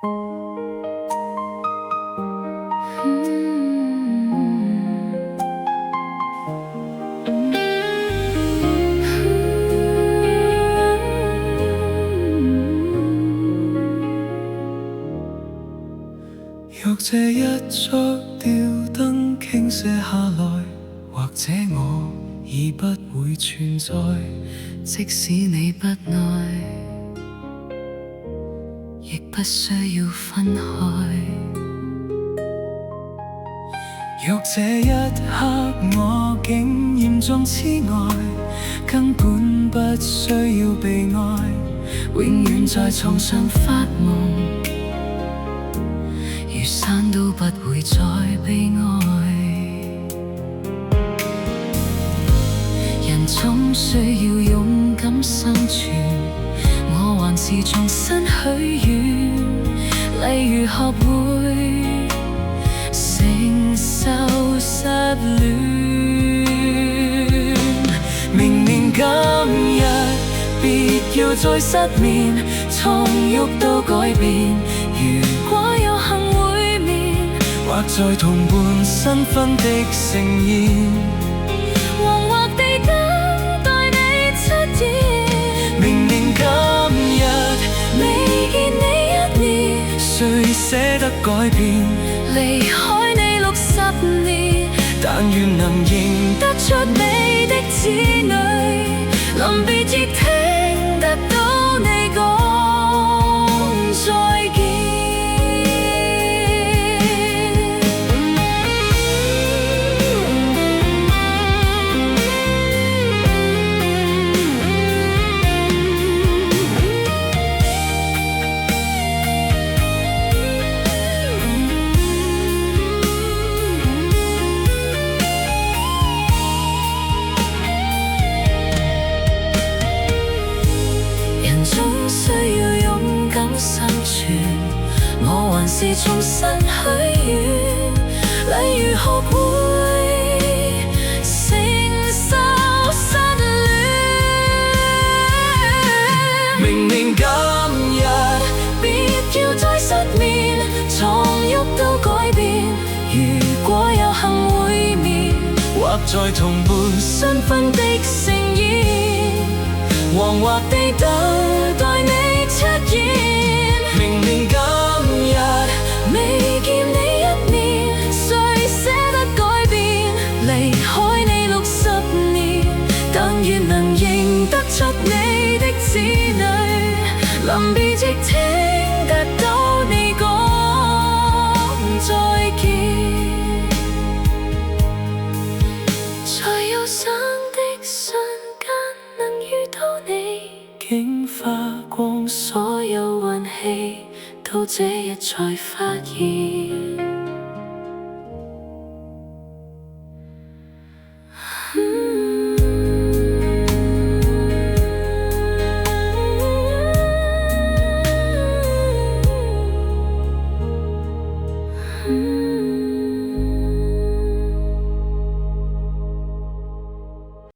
若這一束吊燈傾瀉下來，或者我已不會存在。即使你不愛，亦不需要分開。若這一刻我竟嚴重痴呆，根本不需要被愛，永遠在床上發夢，雨傘都不會再被愛。人總需要勇敢生存，我還是重新許願，例如學會承受失戀。明年今日別要再失眠，從喐到改變。如果有幸會面，或在同伴新婚的盛宴，惶惑地等待你出現。明年今日未見你一年，誰捨得改變？離開你60年，但願能認得出你的子女，臨別亦聽得到你講再見。我還是重新許願，例如學會承受失戀。明年今日別要再失眠，床褥都改變。如果有幸會面，或在同伴新婚的盛宴，惶惑地等待你出現。明年今日未見你一面，誰捨得改變？離開你60年，但願能認得出你的子女，臨別亦聽得到你講再見。在憂傷的瞬間能遇到你，竟花光所有運氣，到這日才發現。